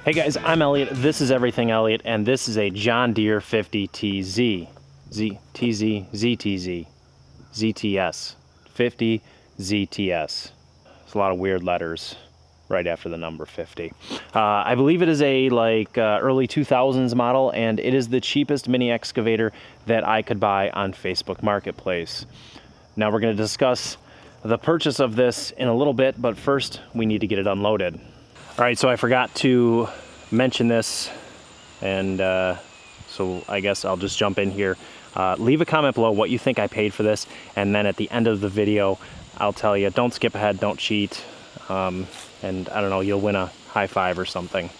Hey guys, I'm Elliott. This is Everything Elliott, and this is a John Deere 50TZ. ZTS. 50ZTS. It's a lot of weird letters right after the number 50. I believe it is a early 2000s model, and it is the cheapest mini excavator that I could buy on Facebook Marketplace. Now we're going to discuss the purchase of this in a little bit, but first we need to get it unloaded. All right, so I forgot to mention this, and so I guess I'll just jump in here. Leave a comment below what you think I paid for this, and then at the end of the video I'll tell you, don't skip ahead, don't cheat, and I don't know, you'll win a high five or something.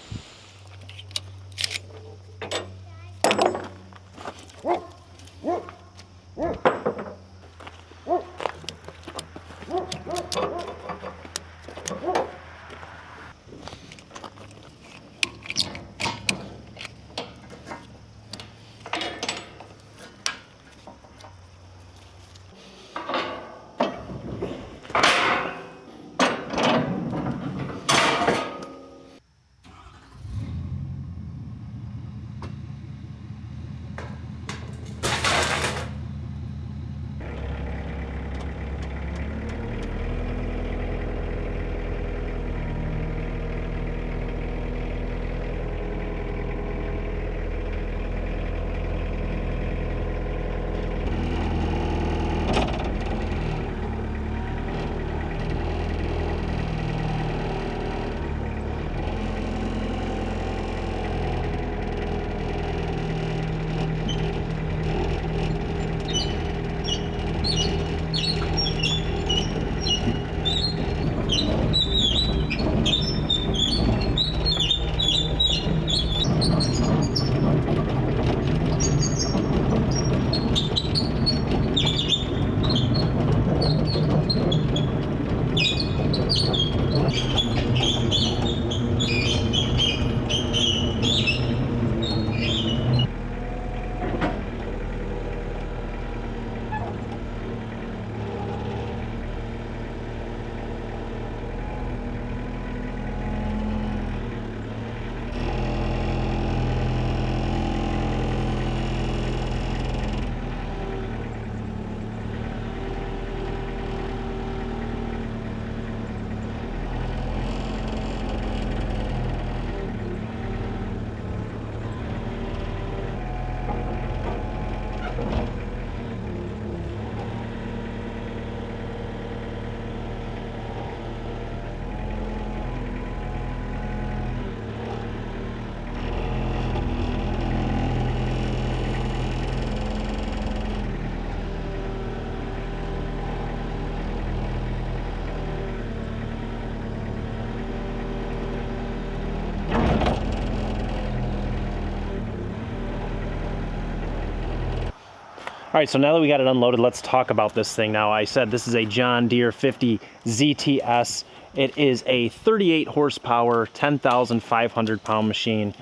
All right, so now that we got it unloaded, let's talk about this thing. Now, I said this is a John Deere 50ZTS. It is a 38 horsepower, 10,500 pound machine.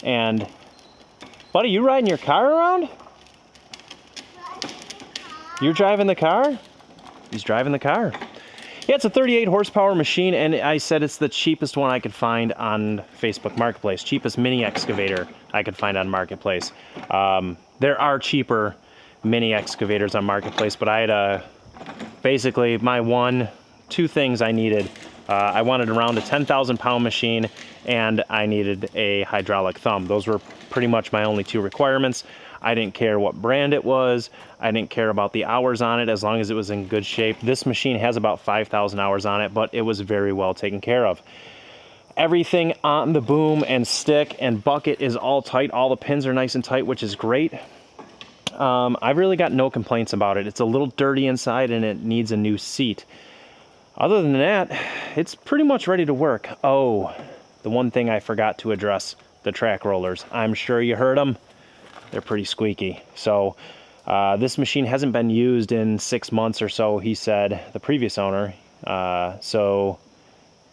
And, buddy, you riding your car around? You're driving the car? He's driving the car. Yeah, it's a 38 horsepower machine, and I said it's the cheapest one I could find on Facebook Marketplace. Cheapest mini excavator I could find on Marketplace. There are cheaper mini excavators on Marketplace, but I had basically two things I needed. I wanted around a 10,000 pound machine, and I needed a hydraulic thumb. Those were pretty much my only two requirements. I didn't care what brand it was. I didn't care about the hours on it, as long as it was in good shape. This machine has about 5,000 hours on it, but it was very well taken care of. Everything on the boom and stick and bucket is all tight. All the pins are nice and tight, which is great. I've really got no complaints about it. It's a little dirty inside and it needs a new seat. Other than that, it's pretty much ready to work. Oh, the one thing I forgot to address, the track rollers. I'm sure you heard them. They're pretty squeaky. So this machine hasn't been used in 6 months or so, he said, the previous owner. So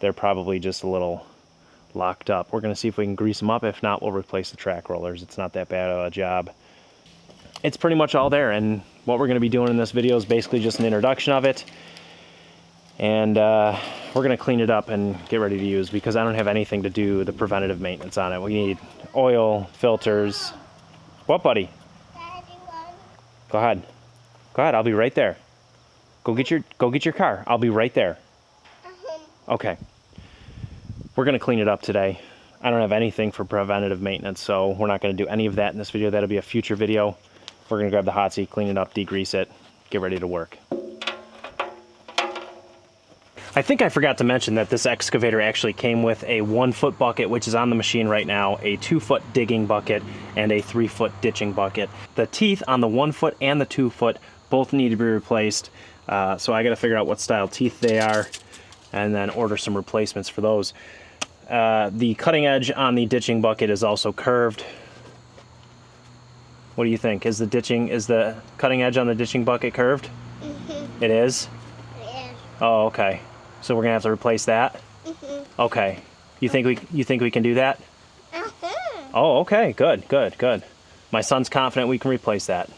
they're probably just a little locked up. We're going to see if we can grease them up. If not, we'll replace the track rollers. It's not that bad of a job. It's pretty much all there, and what we're going to be doing in this video is basically just an introduction of it. And we're gonna clean it up and get ready to use, because I don't have anything to do the preventative maintenance on it. We need oil, filters. What, buddy? Go ahead. Go ahead, I'll be right there. Go get your car. I'll be right there. Okay. We're gonna clean it up today. I don't have anything for preventative maintenance, so we're not gonna do any of that in this video. That'll be a future video. We're gonna grab the hot seat, clean it up, degrease it, get ready to work. I think I forgot to mention that this excavator actually came with a 1-foot bucket, which is on the machine right now, a 2-foot digging bucket, and a 3-foot ditching bucket. The teeth on the 1-foot and the 2-foot both need to be replaced, so I gotta figure out what style teeth they are and then order some replacements for those. The cutting edge on the ditching bucket is also curved. What do you think? Is the cutting edge on the ditching bucket curved? Mm-hmm. It is? It is. Oh, okay. So we're gonna have to replace that? Mm-hmm. Okay. You think we can do that? Mm-hmm. Oh, okay. Good, good, good. My son's confident we can replace that.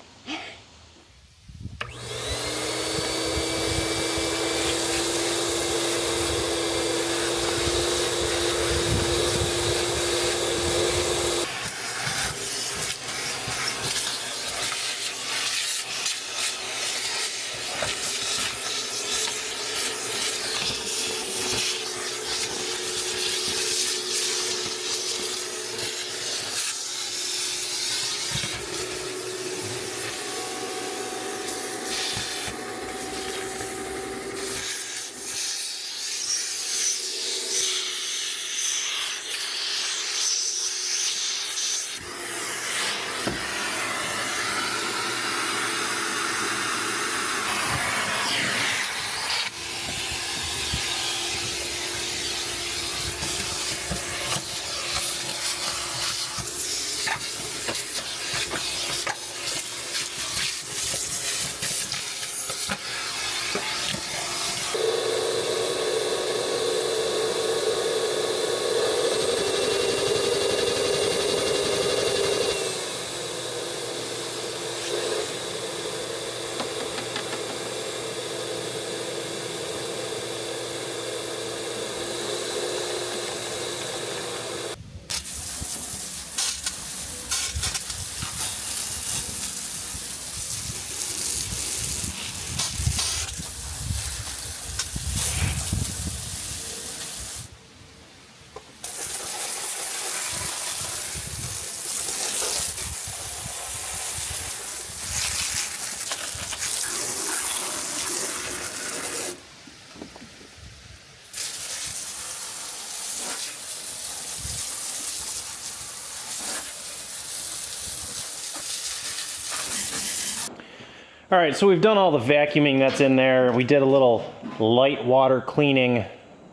All right, so we've done all the vacuuming that's in there. We did a little light water cleaning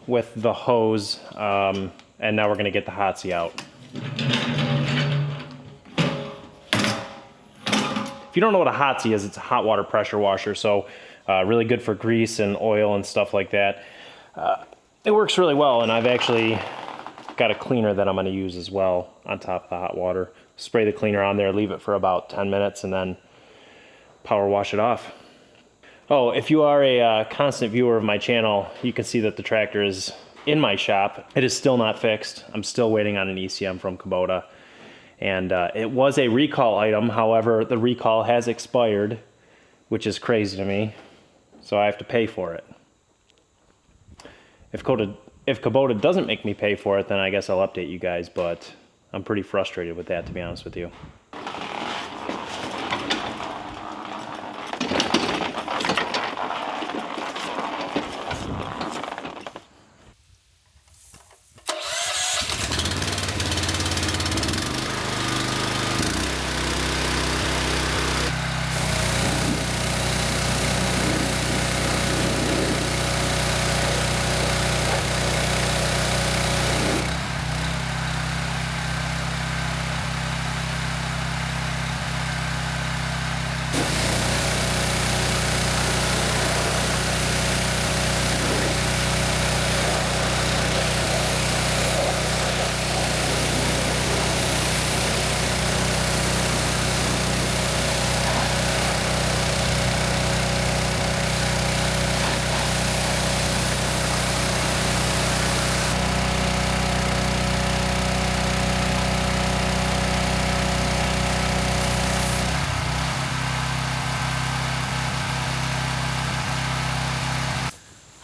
with the hose, and now we're gonna get the Hotsy out. If you don't know what a Hotsy is, it's a hot water pressure washer, so really good for grease and oil and stuff like that. It works really well, and I've actually got a cleaner that I'm gonna use as well on top of the hot water. Spray the cleaner on there, leave it for about 10 minutes, and then power wash it off. Oh, if you are a constant viewer of my channel, you can see that the tractor is in my shop. It is still not fixed. I'm still waiting on an ECM from Kubota. And it was a recall item. However, the recall has expired, which is crazy to me. So I have to pay for it. If Kubota doesn't make me pay for it, then I guess I'll update you guys, but I'm pretty frustrated with that, to be honest with you.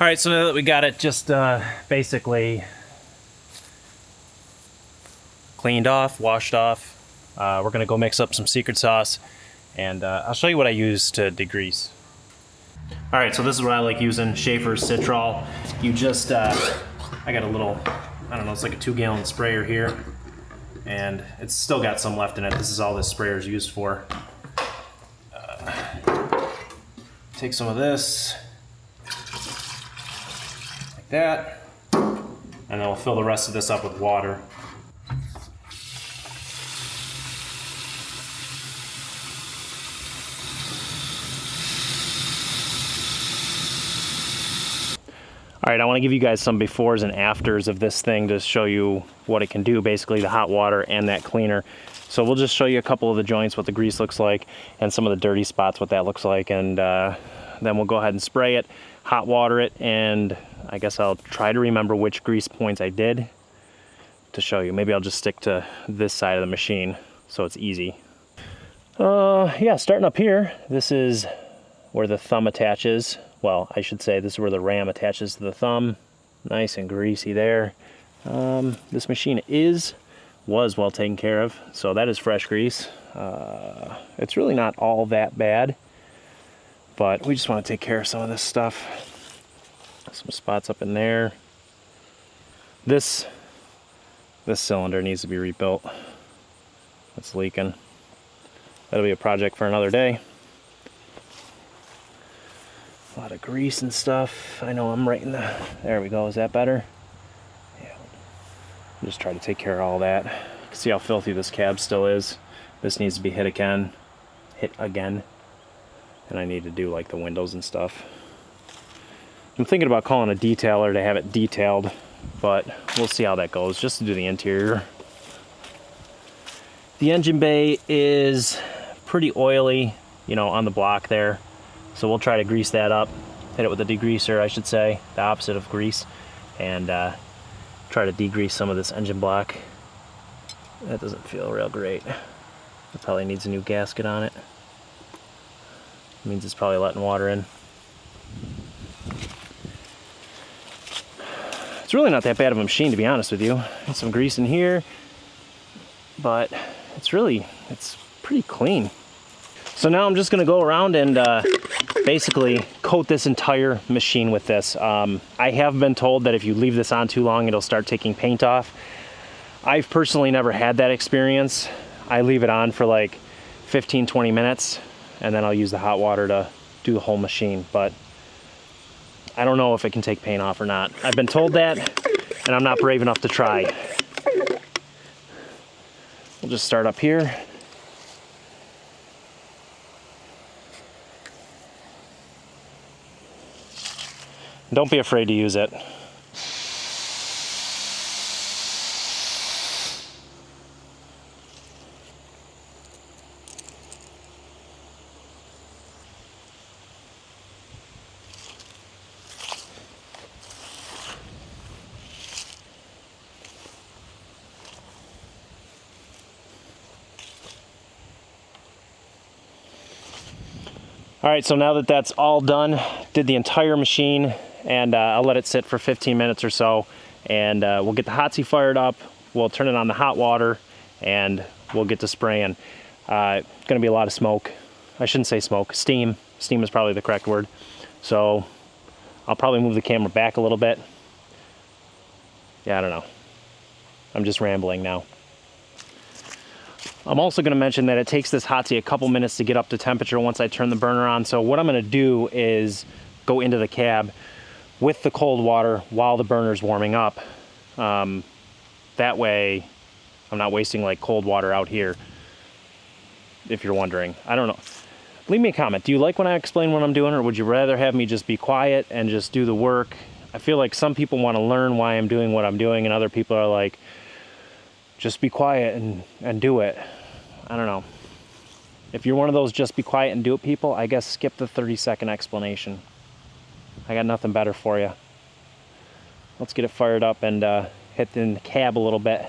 All right, so now that we got it just basically cleaned off, washed off, we're gonna go mix up some secret sauce, and I'll show you what I use to degrease. All right, so this is what I like using, Schaefer's Citral. You just, I got a little, I don't know, it's like a 2-gallon sprayer here, and it's still got some left in it. This is all this sprayer is used for. Take some of this, like that, and then we'll fill the rest of this up with water. All right, I want to give you guys some befores and afters of this thing to show you what it can do, basically the hot water and that cleaner. So we'll just show you a couple of the joints, what the grease looks like, and some of the dirty spots, what that looks like, and then we'll go ahead and spray it, hot water it, and I guess I'll try to remember which grease points I did to show you. Maybe I'll just stick to this side of the machine so it's easy. Yeah, starting up here, this is where the thumb attaches. Well, I should say this is where the ram attaches to the thumb. Nice and greasy there. This machine was well taken care of, so that is fresh grease. It's really not all that bad, but we just want to take care of some of this stuff. Some spots up in there. This cylinder needs to be rebuilt. It's leaking. That'll be a project for another day. A lot of grease and stuff. I know I'm right in the... There we go. Is that better? Yeah. Just try to take care of all that. You can see how filthy this cab still is. This needs to be hit again. And I need to do like the windows and stuff. I'm thinking about calling a detailer to have it detailed, but we'll see how that goes, just to do the interior. The engine bay is pretty oily, you know, on the block there. So we'll try to grease that up, hit it with a degreaser, I should say, the opposite of grease, and try to degrease some of this engine block. That doesn't feel real great. It probably needs a new gasket on it. It means it's probably letting water in. It's really not that bad of a machine, to be honest with you. There's some grease in here, but it's pretty clean. So now I'm just gonna go around and basically coat this entire machine with this. I have been told that if you leave this on too long, it'll start taking paint off. I've personally never had that experience. I leave it on for like 15-20 minutes, and then I'll use the hot water to do the whole machine, but I don't know if it can take paint off or not. I've been told that, and I'm not brave enough to try. We'll just start up here. Don't be afraid to use it. All right, so now that that's all done, did the entire machine, and I'll let it sit for 15 minutes or so, and we'll get the hot seat fired up, we'll turn it on the hot water, and we'll get to spraying. Gonna be a lot of smoke. I shouldn't say smoke, steam. Steam is probably the correct word. So I'll probably move the camera back a little bit. Yeah, I don't know. I'm just rambling now. I'm also going to mention that it takes this hot seat a couple minutes to get up to temperature once I turn the burner on. So what I'm going to do is go into the cab with the cold water while the burner's warming up. That way I'm not wasting like cold water out here, if you're wondering. I don't know. Leave me a comment. Do you like when I explain what I'm doing, or would you rather have me just be quiet and just do the work? I feel like some people want to learn why I'm doing what I'm doing, and other people are like, just be quiet and do it. I don't know. If you're one of those just be quiet and do it people, I guess skip the 30-second explanation. I got nothing better for you. Let's get it fired up and hit the cab a little bit.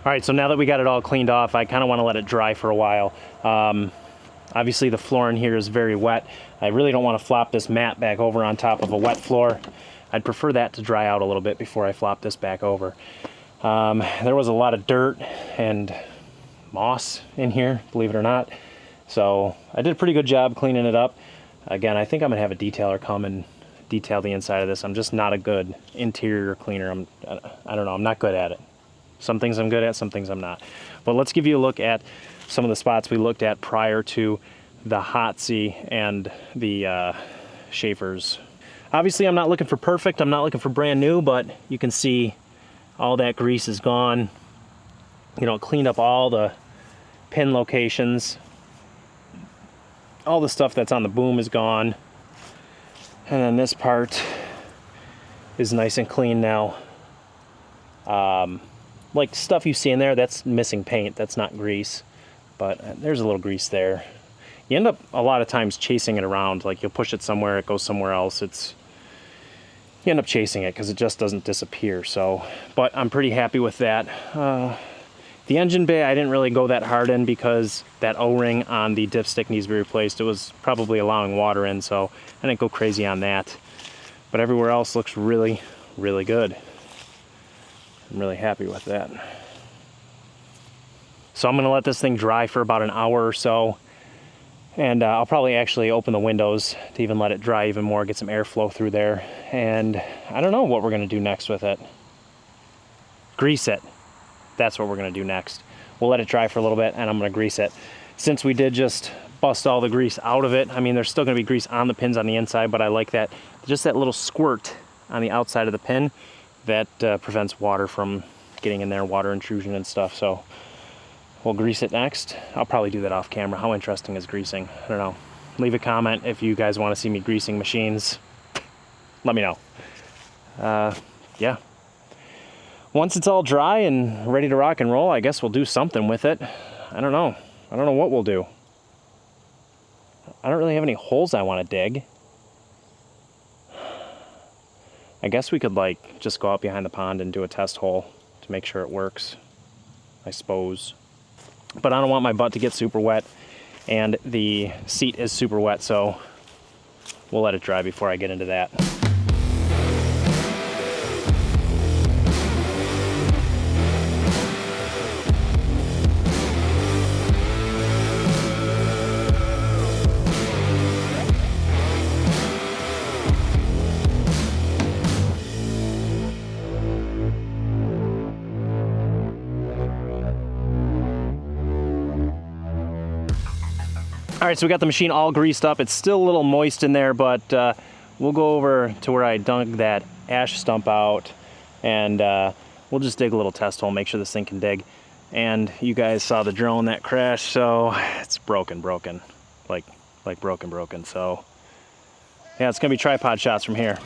All right, so now that we got it all cleaned off, I kind of want to let it dry for a while. Obviously the floor in here is very wet. I really don't want to flop this mat back over on top of a wet floor. I'd prefer that to dry out a little bit before I flop this back over. There was a lot of dirt and moss in here, believe it or not. So I did a pretty good job cleaning it up. Again, I think I'm gonna have a detailer come and detail the inside of this. I'm just not a good interior cleaner. I don't know, I'm not good at it. Some things I'm good at, some things I'm not. But let's give you a look at some of the spots we looked at prior to the Hotsy and the Schaefer's. Obviously, I'm not looking for perfect. I'm not looking for brand new, but you can see all that grease is gone. You know, cleaned up all the pin locations. All the stuff that's on the boom is gone. And then this part is nice and clean now. Like stuff you see in there, that's missing paint, that's not grease. But there's a little grease there. You end up a lot of times chasing it around, like you'll push it somewhere, it goes somewhere else. You end up chasing it because it just doesn't disappear. So, but I'm pretty happy with that. The engine bay I didn't really go that hard in because that O-ring on the dipstick needs to be replaced. It was probably allowing water in, so I didn't go crazy on that. But everywhere else looks really, really good. I'm really happy with that. So I'm gonna let this thing dry for about an hour or so. And I'll probably actually open the windows to even let it dry even more, get some airflow through there. And I don't know what we're gonna do next with it. Grease it. That's what we're gonna do next. We'll let it dry for a little bit and I'm gonna grease it. Since we did just bust all the grease out of it, I mean, there's still gonna be grease on the pins on the inside, but I like that, just that little squirt on the outside of the pin that prevents water from getting in there, water intrusion and stuff. So we'll grease it next. I'll probably do that off camera. How interesting is greasing? I don't know. Leave a comment if you guys want to see me greasing machines. Let me know. Yeah. Once it's all dry and ready to rock and roll, I guess we'll do something with it. I don't know. I don't know what we'll do. I don't really have any holes I want to dig. I guess we could like just go out behind the pond and do a test hole to make sure it works, I suppose. But I don't want my butt to get super wet, and the seat is super wet, so we'll let it dry before I get into that. All right, so we got the machine all greased up. It's still a little moist in there, but we'll go over to where I dug that ash stump out, and we'll just dig a little test hole, make sure this thing can dig. And you guys saw the drone that crashed, so it's broken, like broken. So yeah, it's gonna be tripod shots from here.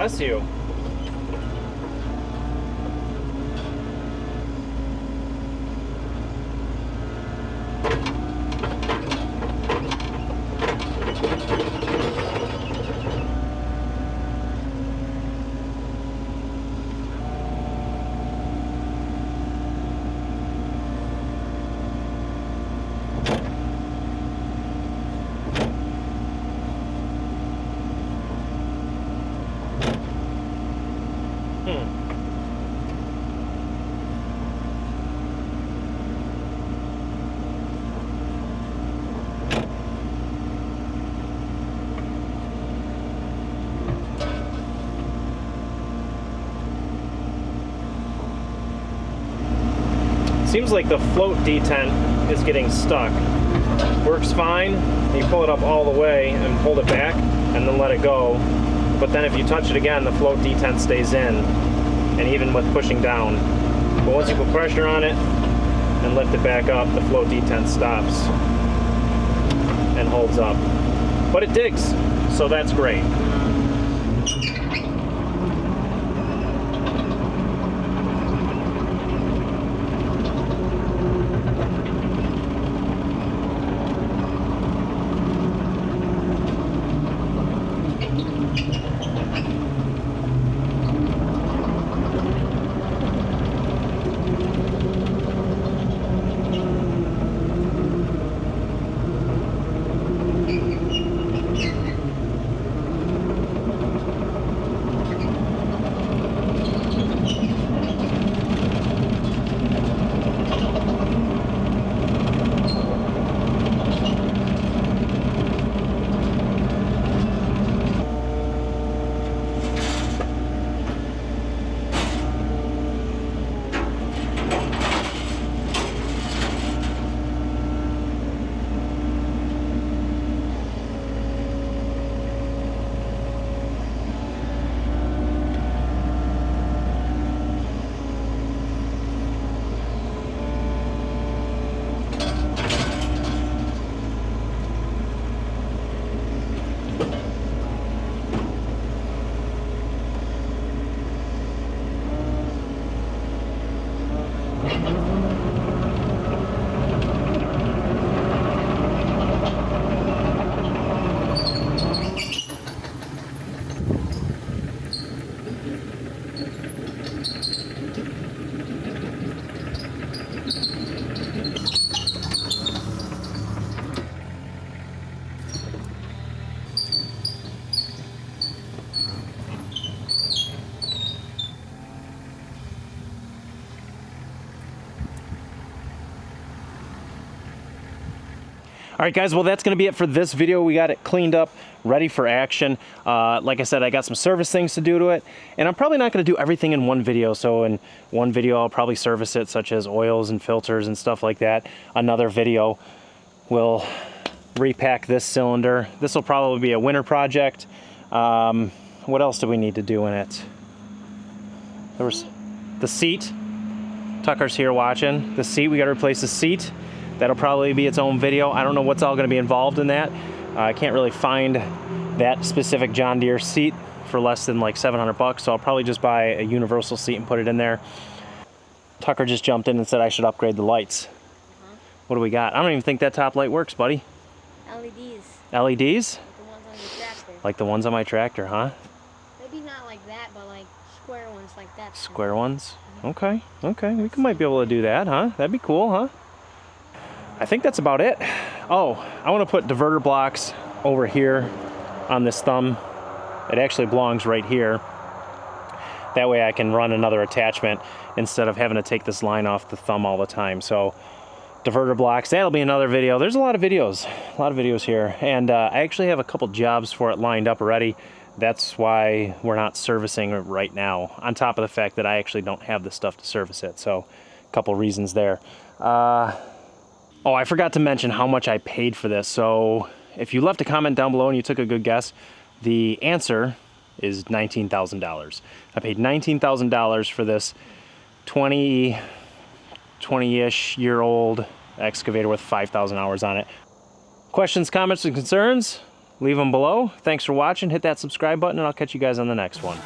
Bless you. Seems like the float detent is getting stuck. Works fine. You pull it up all the way and hold it back and then let it go. But then if you touch it again, the float detent stays in, and even with pushing down. But once you put pressure on it and lift it back up, the float detent stops and holds up. But it digs, so that's great. All right, guys, well, that's going to be it for this video. We got it cleaned up, ready for action. Like I said, I got some service things to do to it, and I'm probably not going to do everything in one video. So in one video, I'll probably service it, such as oils and filters and stuff like that. Another video, we'll repack this cylinder. This will probably be a winter project. What else do we need to do in it? There was the seat. Tucker's here watching. The seat, we got to replace the seat. That'll probably be its own video. I don't know what's all going to be involved in that. I can't really find that specific John Deere seat for less than like 700 bucks, so I'll probably just buy a universal seat and put it in there. Tucker just jumped in and said I should upgrade the lights. What do we got? I don't even think that top light works, buddy. LEDs. LEDs? Like the ones on your tractor. Like the ones on my tractor, huh? Maybe not like that, but like square ones like that. Square ones? Okay, okay. We might be able to do that, huh? That'd be cool, huh? I think that's about it. Oh, I want to put diverter blocks over here on this thumb. It actually belongs right here. That way I can run another attachment instead of having to take this line off the thumb all the time. So diverter blocks, that'll be another video. There's a lot of videos here. And I actually have a couple jobs for it lined up already. That's why we're not servicing it right now, on top of the fact that I actually don't have the stuff to service it. So a couple reasons there. Oh, I forgot to mention how much I paid for this. So if you left a comment down below and you took a good guess, the answer is $19,000. I paid $19,000 for this 20-ish year old excavator with 5,000 hours on it. Questions, comments, and concerns? leave them below. Thanks for watching. Hit that subscribe button, and I'll catch you guys on the next one.